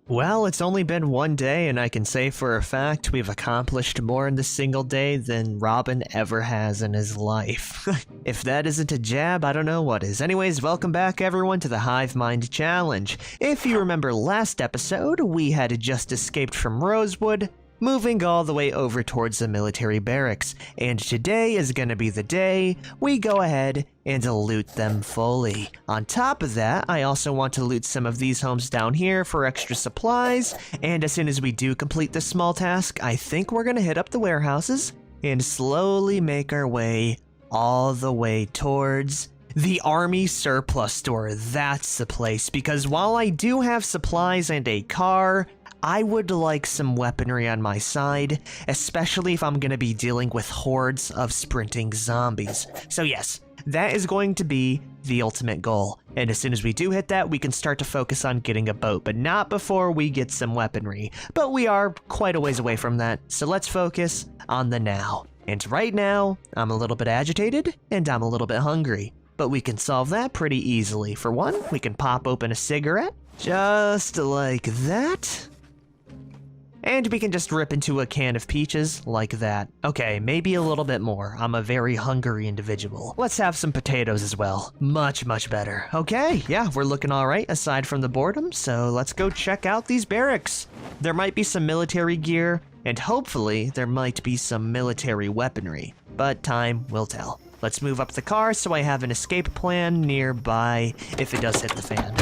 Well, it's only been one day, and I can say for a fact we've accomplished more in this single day than Robin ever has in his life. If that isn't a jab, I don't know what is. Anyways, welcome back everyone to the Hivemind challenge. If you remember last episode, we had just escaped from Rosewood, moving all the way over towards the military barracks, and today is gonna be the day we go ahead and loot them fully. On top of that, I also want to loot some of these homes down here for extra supplies, and as soon as we do complete this small task, I think we're gonna hit up the warehouses and slowly make our way all the way towards the army surplus store. That's the place, because while I do have supplies and a car, I would like some weaponry on my side, especially if I'm going to be dealing with hordes of sprinting zombies. So yes, that is going to be the ultimate goal. And as soon as we do hit that, we can start to focus on getting a boat, but not before we get some weaponry. But we are quite a ways away from that, so let's focus on the now. And right now, I'm a little bit agitated, and I'm a little bit hungry. But we can solve that pretty easily. For one, we can pop open a cigarette, just like that. And we can just rip into a can of peaches like that. Okay, maybe a little bit more. I'm a very hungry individual. Let's have some potatoes as well. Much, much better. Okay, yeah, we're looking all right aside from the boredom, so let's go check out these barracks. There might be some military gear, and hopefully there might be some military weaponry, but time will tell. Let's move up the car so I have an escape plan nearby if it does hit the fan.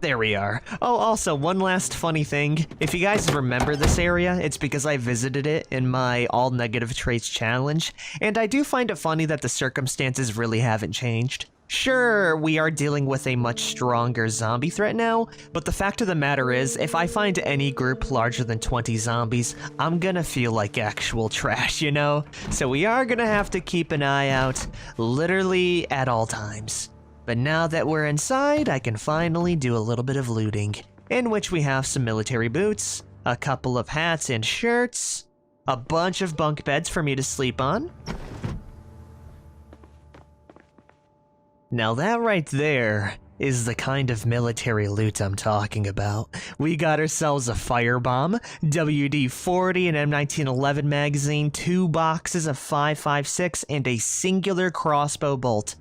There we are. Oh, also, one last funny thing. If you guys remember this area, it's because I visited it in my all negative traits challenge, and I do find it funny that the circumstances really haven't changed. Sure, we are dealing with a much stronger zombie threat now, but the fact of the matter is, if I find any group larger than 20 zombies, I'm gonna feel like actual trash, you know? So we are gonna have to keep an eye out, literally at all times. But now that we're inside, I can finally do a little bit of looting, in which we have some military boots, a couple of hats and shirts, a bunch of bunk beds for me to sleep on. Now that right there is the kind of military loot I'm talking about. We got ourselves a firebomb, WD-40, an M1911 magazine, 2 boxes of 5.56, and a singular crossbow bolt.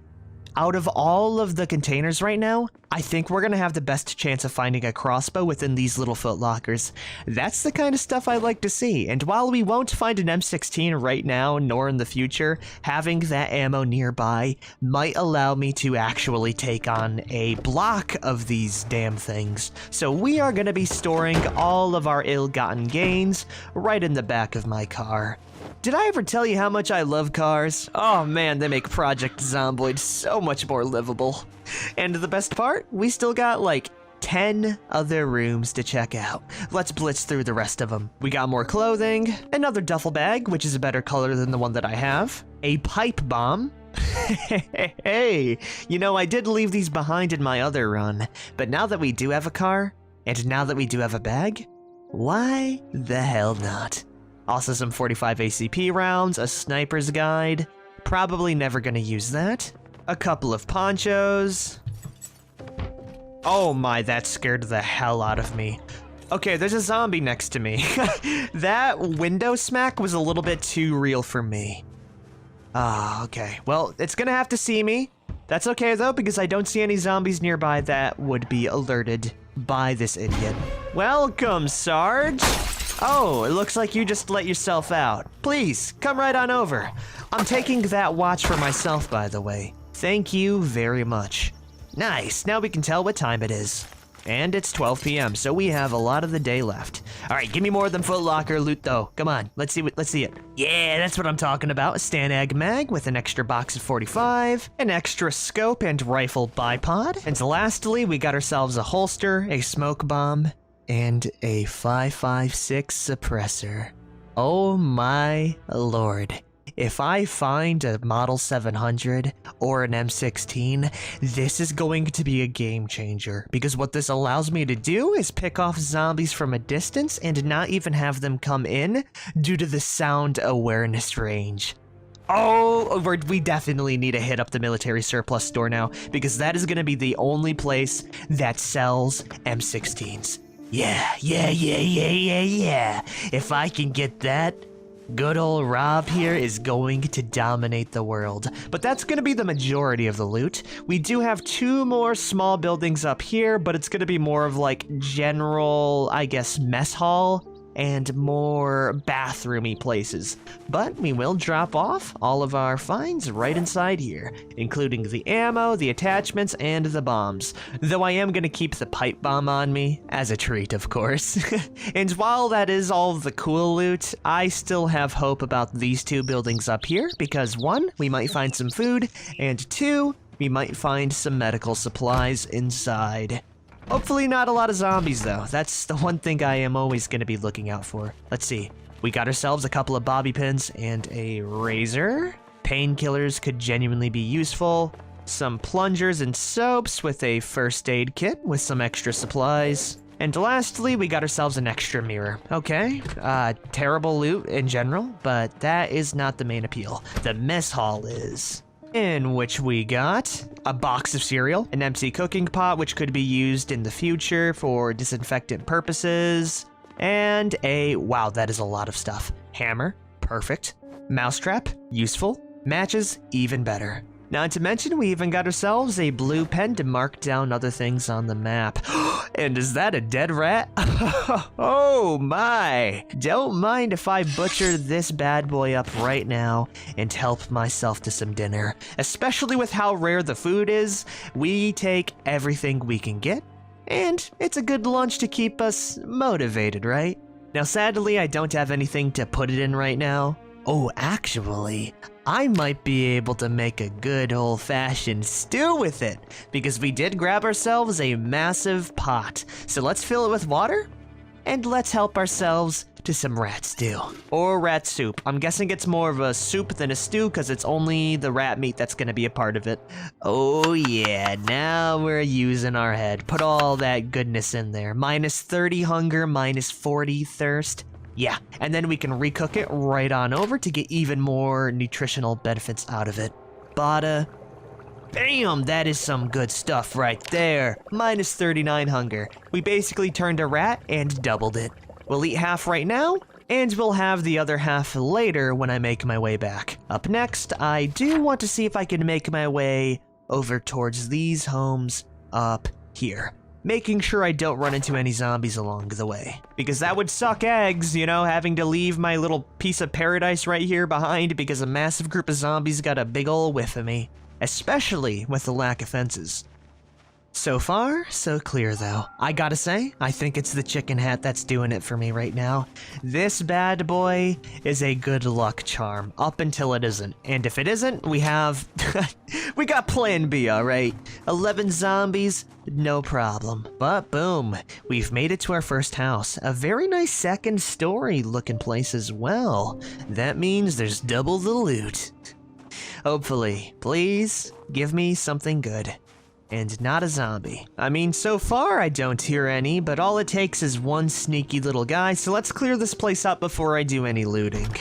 Out of all of the containers right now, I think we're gonna have the best chance of finding a crossbow within these little footlockers. That's the kind of stuff I like to see, and while we won't find an M16 right now, nor in the future, having that ammo nearby might allow me to actually take on a block of these damn things. So we are gonna be storing all of our ill-gotten gains right in the back of my car. Did I ever tell you how much I love cars? Oh man, they make Project Zomboid so much more livable. And the best part? We still got like 10 other rooms to check out. Let's blitz through the rest of them. We got more clothing, another duffel bag, which is a better color than the one that I have, a pipe bomb. Hey, you know, I did leave these behind in my other run, but now that we do have a car, and now that we do have a bag, why the hell not? Also some 45 ACP rounds, a sniper's guide, probably never gonna use that, a couple of ponchos. Oh my, that scared the hell out of me. Okay, there's a zombie next to me. That window smack was a little bit too real for me. Ah, okay. Well, it's gonna have to see me. That's okay though, because I don't see any zombies nearby that would be alerted by this idiot. Welcome, Sarge. Oh, it looks like you just let yourself out. Please, come right on over. I'm taking that watch for myself, by the way. Thank you very much. Nice, now we can tell what time it is. And it's 12 p.m., so we have a lot of the day left. All right, give me more of them footlocker loot, though. Come on, let's see it. Yeah, that's what I'm talking about. A Stanag mag with an extra box of 45, an extra scope and rifle bipod. And lastly, we got ourselves a holster, a smoke bomb, and a 5.56 suppressor. Oh my lord. If I find a Model 700 or an M16, this is going to be a game changer, because what this allows me to do is pick off zombies from a distance and not even have them come in due to the sound awareness range. Oh, we definitely need to hit up the military surplus store now, because that is going to be the only place that sells M16s. Yeah. If I can get that, good old Rob here is going to dominate the world. But that's going to be the majority of the loot. We do have 2 more small buildings up here, but it's going to be more of like general, I guess, mess hall and more bathroomy places. But we will drop off all of our finds right inside here, including the ammo, the attachments, and the bombs. Though I am gonna keep the pipe bomb on me, as a treat, of course. And while that is all of the cool loot, I still have hope about these 2 buildings up here, because 1, we might find some food, and 2, we might find some medical supplies inside. Hopefully not a lot of zombies, though. That's the one thing I am always going to be looking out for. Let's see. We got ourselves a couple of bobby pins and a razor. Painkillers could genuinely be useful. Some plungers and soaps with a first aid kit with some extra supplies. And lastly, we got ourselves an extra mirror. Okay, terrible loot in general, but that is not the main appeal. The mess hall is. In which we got a box of cereal, an empty cooking pot which could be used in the future for disinfectant purposes, and wow, that is a lot of stuff. Hammer, perfect. Mousetrap, useful. Matches, even better. Not to mention, we even got ourselves a blue pen to mark down other things on the map. And is that a dead rat? Oh my! Don't mind if I butcher this bad boy up right now and help myself to some dinner. Especially with how rare the food is, we take everything we can get, and it's a good lunch to keep us motivated, right? Now sadly, I don't have anything to put it in right now. Oh, actually, I might be able to make a good old-fashioned stew with it, because we did grab ourselves a massive pot. So let's fill it with water, and let's help ourselves to some rat stew. Or rat soup. I'm guessing it's more of a soup than a stew, because it's only the rat meat that's going to be a part of it. Oh yeah, now we're using our head. Put all that goodness in there. Minus 30 hunger, minus 40 thirst. Yeah, and then we can recook it right on over to get even more nutritional benefits out of it. Bada. Bam, that is some good stuff right there. Minus 39 hunger. We basically turned a rat and doubled it. We'll eat half right now, and we'll have the other half later when I make my way back. Up next, I do want to see if I can make my way over towards these homes up here. Making sure I don't run into any zombies along the way. Because that would suck eggs, you know, having to leave my little piece of paradise right here behind because a massive group of zombies got a big ol' whiff of me. Especially with the lack of fences. So far, so clear though. I gotta say, I think it's the chicken hat that's doing it for me right now. This bad boy is a good luck charm, up until it isn't. And if it isn't, we have... we got plan B, alright? 11 zombies, no problem. But boom, we've made it to our first house. A very nice second story looking place as well. That means there's double the loot. Hopefully, please give me something good. And not a zombie. I mean, so far I don't hear any, but all it takes is one sneaky little guy, so let's clear this place up before I do any looting.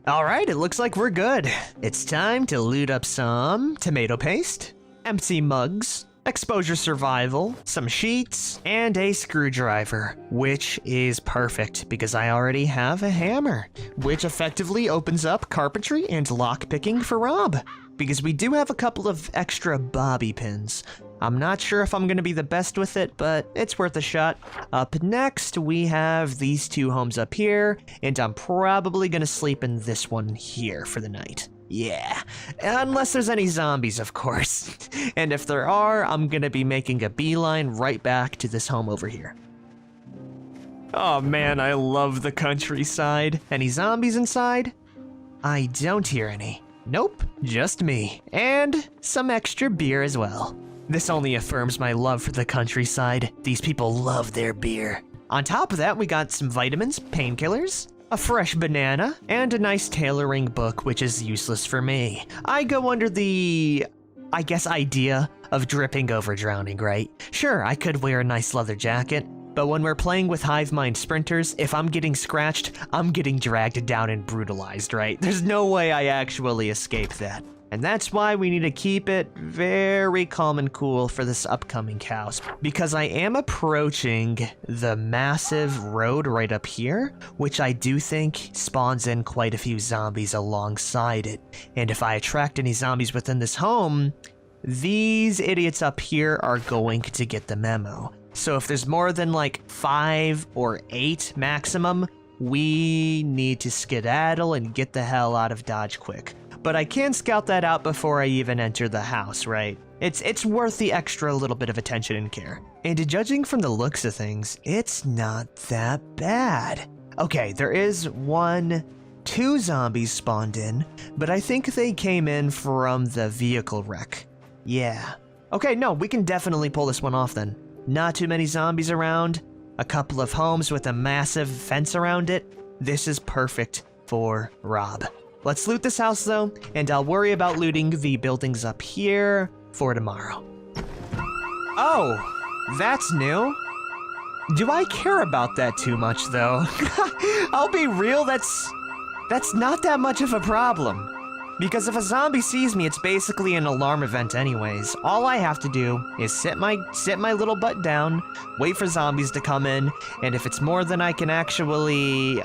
Alright, it looks like we're good. It's time to loot up some tomato paste, empty mugs, exposure survival, some sheets, and a screwdriver, which is perfect because I already have a hammer, which effectively opens up carpentry and lockpicking for Rob. Because we do have a couple of extra bobby pins. I'm not sure if I'm going to be the best with it, but it's worth a shot. Up next, we have these 2 homes up here, and I'm probably going to sleep in this one here for the night. Yeah, unless there's any zombies, of course. And if there are, I'm going to be making a beeline right back to this home over here. Oh man, I love the countryside. Any zombies inside? I don't hear any. Nope, just me. And some extra beer as well. This only affirms my love for the countryside. These people love their beer. On top of that, we got some vitamins, painkillers, a fresh banana, and a nice tailoring book, which is useless for me. I go under the, I guess, idea of dripping over drowning, right? Sure, I could wear a nice leather jacket, But when we're playing with Hivemind sprinters, if I'm getting scratched, I'm getting dragged down and brutalized, right? There's no way I actually escape that. And that's why we need to keep it very calm and cool for this upcoming house. Because I am approaching the massive road right up here, which I do think spawns in quite a few zombies alongside it. And if I attract any zombies within this home, these idiots up here are going to get the memo. So if there's more than like 5 or 8 maximum, we need to skedaddle and get the hell out of Dodge quick. But I can scout that out before I even enter the house, right? It's worth the extra little bit of attention and care. And judging from the looks of things, it's not that bad. Okay, there is 2 zombies spawned in, but I think they came in from the vehicle wreck. Yeah. Okay, no, we can definitely pull this one off then. Not too many zombies around, a couple of homes with a massive fence around it. This is perfect for Rob. Let's loot this house though, and I'll worry about looting the buildings up here for tomorrow. Oh, that's new. Do I care about that too much though? I'll be real, that's not that much of a problem. Because if a zombie sees me, it's basically an alarm event anyways. All I have to do is sit my little butt down, wait for zombies to come in, and if it's more than I can actually,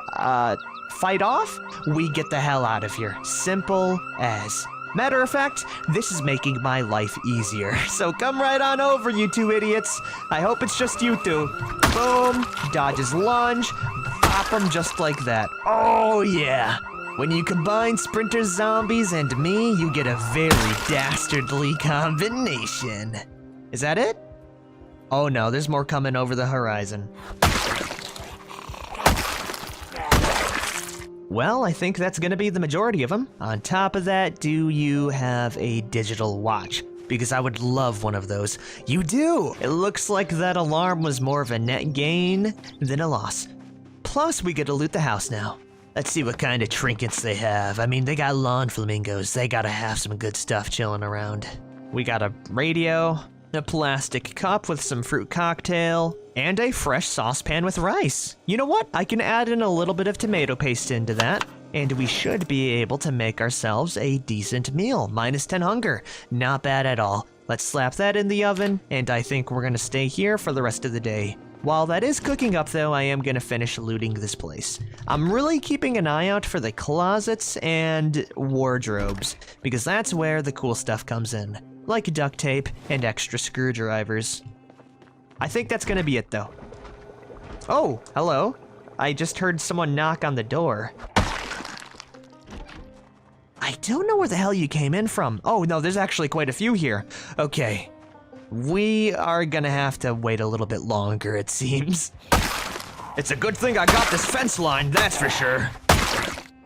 fight off, we get the hell out of here. Simple as. Matter of fact, this is making my life easier. So come right on over, you 2 idiots. I hope it's just you 2. Boom, dodges lunge, pop them just like that. Oh yeah. When you combine sprinter zombies and me, you get a very dastardly combination. Is that it? Oh no, there's more coming over the horizon. Well, I think that's gonna be the majority of them. On top of that, do you have a digital watch? Because I would love one of those. You do! It looks like that alarm was more of a net gain than a loss. Plus, we get to loot the house now. Let's see what kind of trinkets they have. I mean, they got lawn flamingos. They gotta have some good stuff chilling around. We got a radio, a plastic cup with some fruit cocktail, and a fresh saucepan with rice. You know what? I can add in a little bit of tomato paste into that, and we should be able to make ourselves a decent meal. -10 hunger. Not bad at all. Let's slap that in the oven, and I think we're gonna stay here for the rest of the day. While that is cooking up though, I am gonna finish looting this place. I'm really keeping an eye out for the closets and wardrobes, because that's where the cool stuff comes in, like duct tape and extra screwdrivers. I think that's gonna be it though. Oh, hello. I just heard someone knock on the door. I don't know where the hell you came in from. Oh no, there's actually quite a few here. Okay. We are gonna have to wait a little bit longer, it seems. It's a good thing I got this fence line, that's for sure.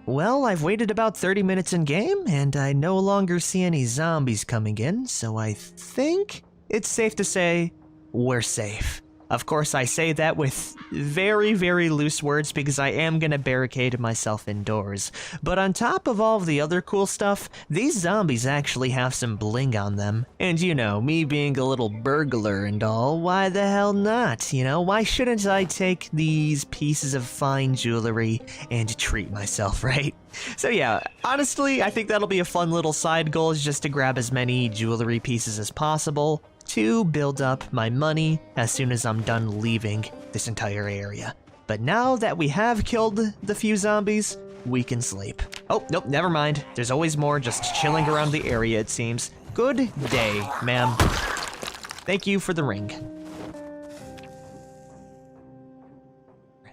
Well, I've waited about 30 minutes in game, and I no longer see any zombies coming in, so I think it's safe to say we're safe. Of course, I say that with very, very loose words because I am gonna barricade myself indoors. But on top of all of the other cool stuff, these zombies actually have some bling on them. And you know, me being a little burglar and all, why the hell not? You know, why shouldn't I take these pieces of fine jewelry and treat myself, right? So yeah, honestly, I think that'll be a fun little side goal, is just to grab as many jewelry pieces as possible to build up my money as soon as I'm done leaving this entire area. But now that we have killed the few zombies, we can sleep. Oh, nope, never mind. There's always more just chilling around the area, it seems. Good day, ma'am. Thank you for the ring.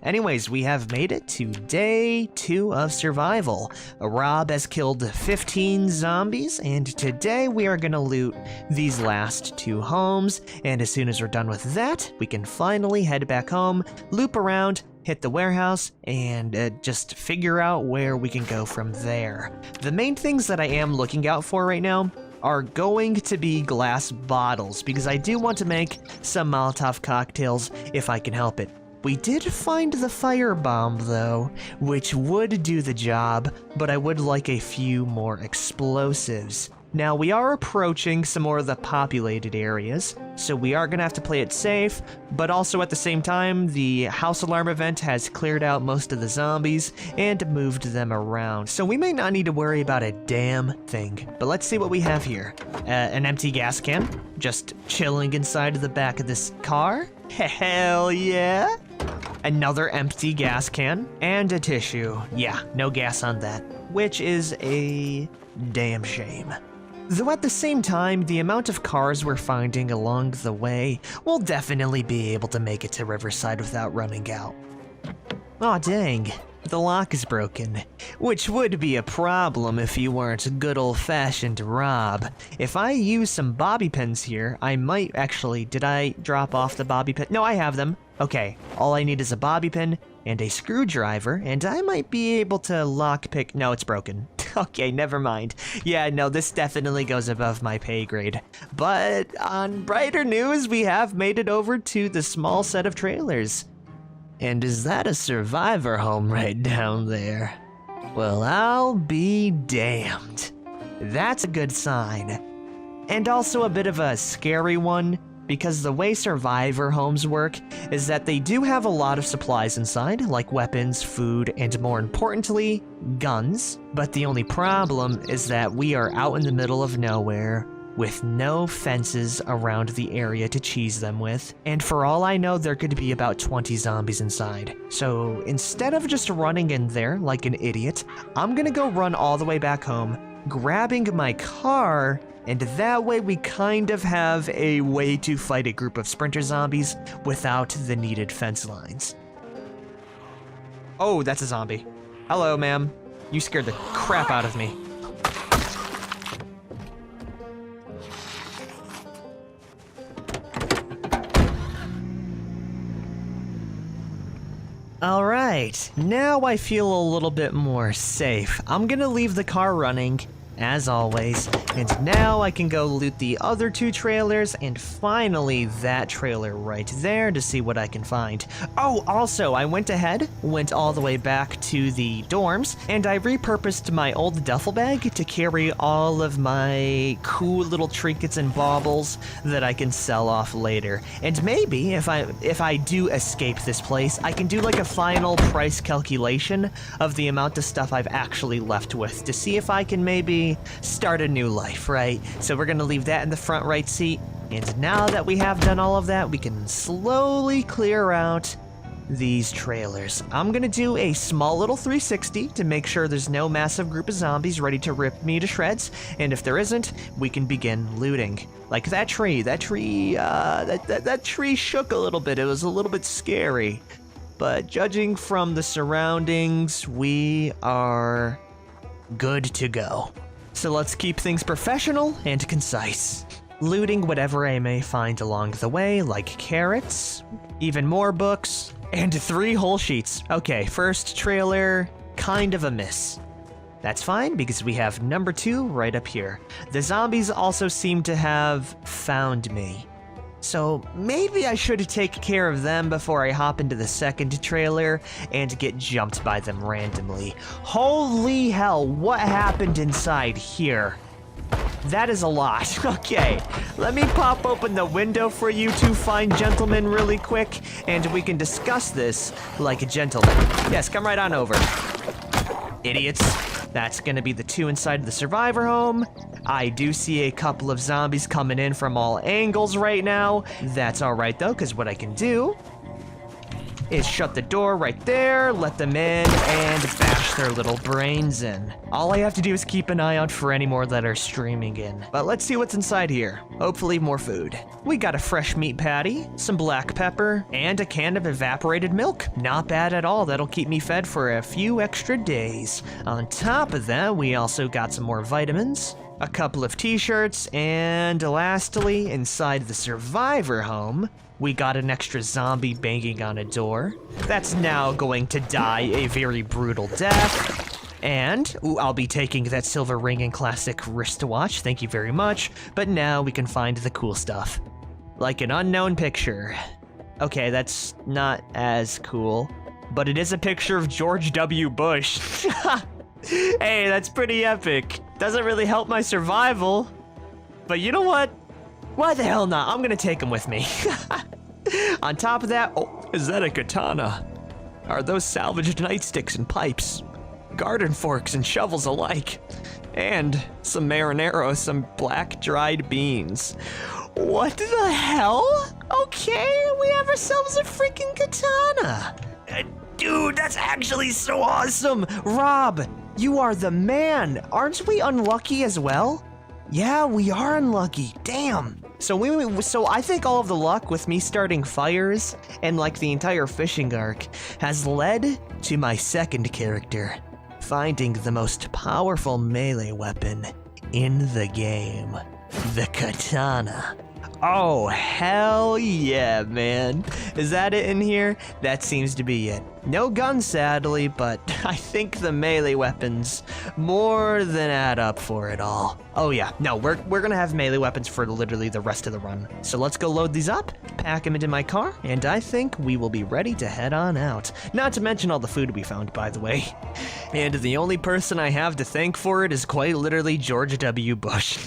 Anyways, we have made it to day 2 of survival. Rob has killed 15 zombies, and today we are gonna loot these last 2 homes, and as soon as we're done with that, we can finally head back home, loop around, hit the warehouse, and just figure out where we can go from there. The main things that I am looking out for right now are going to be glass bottles, because I do want to make some Molotov cocktails if I can help it. We did find the firebomb though, which would do the job, but I would like a few more explosives. Now, we are approaching some more of the populated areas, so we are gonna have to play it safe, but also at the same time, the house alarm event has cleared out most of the zombies and moved them around, so we may not need to worry about a damn thing. But let's see what we have here. An empty gas can, just chilling inside of the back of this car. Hell yeah! Another empty gas can, and a tissue. Yeah, no gas on that, which is a damn shame. Though at the same time, the amount of cars we're finding along the way will definitely be able to make it to Riverside without running out. Aw dang, the lock is broken, which would be a problem if you weren't a good old-fashioned Rob. If I use some bobby pins here, I might actually, did I drop off the bobby pin? No, I have them. Okay, all I need is a bobby pin and a screwdriver, and I might be able to lockpick. No, it's broken. Okay, never mind. Yeah, no, this definitely goes above my pay grade. But on brighter news, we have made it over to the small set of trailers. And is that a survivor home right down there? Well, I'll be damned. That's a good sign. And also a bit of a scary one, because the way survivor homes work is that they do have a lot of supplies inside, like weapons, food, and more importantly, guns. But the only problem is that we are out in the middle of nowhere with no fences around the area to cheese them with, and for all I know, there could be about 20 zombies inside. So instead of just running in there like an idiot, I'm gonna go run all the way back home, grabbing my car, and that way we kind of have a way to fight a group of sprinter zombies without the needed fence lines. Oh, that's a zombie. Hello, ma'am. You scared the crap out of me. Alright, now I feel a little bit more safe. I'm gonna leave the car running, as always, and now I can go loot the other two trailers and finally that trailer right there to see what I can find. Oh, also, I went all the way back to the dorms, and I repurposed my old duffel bag to carry all of my cool little trinkets and baubles that I can sell off later. And maybe if I do escape this place, I can do like a final price calculation of the amount of stuff I've actually left with to see if I can maybe start a new life, right? So we're gonna leave that in the front right seat, and now that we have done all of that, we can slowly clear out these trailers. I'm gonna do a small little 360 to make sure there's no massive group of zombies ready to rip me to shreds, and if there isn't, we can begin looting. Like that tree shook a little bit. It was a little bit scary, but judging from the surroundings, we are good to go. So let's keep things professional and concise. Looting whatever I may find along the way, like carrots, even more books, and 3 whole sheets. Okay, first trailer, kind of a miss. That's fine, because we have number 2 right up here. The zombies also seem to have found me. So maybe I should take care of them before I hop into the second trailer and get jumped by them randomly. Holy hell, what happened inside here? That is a lot. Okay, let me pop open the window for you two fine gentlemen really quick, and we can discuss this like a gentleman. Yes, come right on over. Idiots. That's gonna be the 2 inside the survivor home. I do see a couple of zombies coming in from all angles right now. That's alright though, because what I can do is shut the door right there, let them in, and bash their little brains in. All I have to do is keep an eye out for any more that are streaming in. But let's see what's inside here. Hopefully more food. We got a fresh meat patty, some black pepper, and a can of evaporated milk. Not bad at all. That'll keep me fed for a few extra days. On top of that, we also got some more vitamins, a couple of t-shirts, and lastly, inside the survivor home, we got an extra zombie banging on a door. That's now going to die a very brutal death. And, I'll be taking that silver ring and classic wristwatch, thank you very much. But now we can find the cool stuff. Like an unknown picture. Okay, that's not as cool. But it is a picture of George W. Bush. Hey, that's pretty epic. Doesn't really help my survival. But you know what? Why the hell not? I'm gonna take him with me. On top of that, oh, is that a katana? Are those salvaged nightsticks and pipes? Garden forks and shovels alike. And some marinara, some black dried beans. What the hell? Okay, we have ourselves a freaking katana. Dude, that's actually so awesome. Rob, you are the man. Aren't we unlucky as well? Yeah, we are unlucky. Damn. So I think all of the luck with me starting fires and like the entire fishing arc has led to my second character finding the most powerful melee weapon in the game, the katana. Oh, hell yeah, man. Is that it in here? That seems to be it. No guns, sadly, but I think the melee weapons more than add up for it all. Oh yeah, no, we're gonna have melee weapons for literally the rest of the run. So let's go load these up, pack them into my car, and I think we will be ready to head on out. Not to mention all the food we found, by the way. And the only person I have to thank for it is quite literally George W. Bush.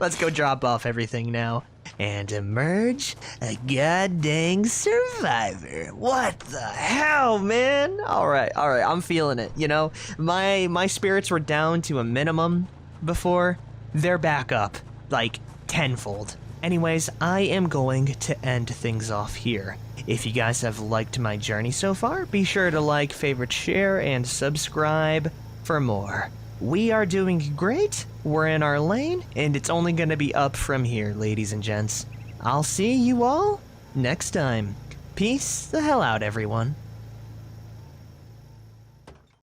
Let's go drop off everything now and emerge a goddamn survivor. What the hell, man? All right, I'm feeling it. You know, my spirits were down to a minimum before. They're back up, like tenfold. Anyways, I am going to end things off here. If you guys have liked my journey so far, be sure to like, favorite, share, and subscribe for more. We are doing great, we're in our lane, and it's only gonna be up from here, ladies and gents. I'll see you all next time. Peace the hell out, everyone.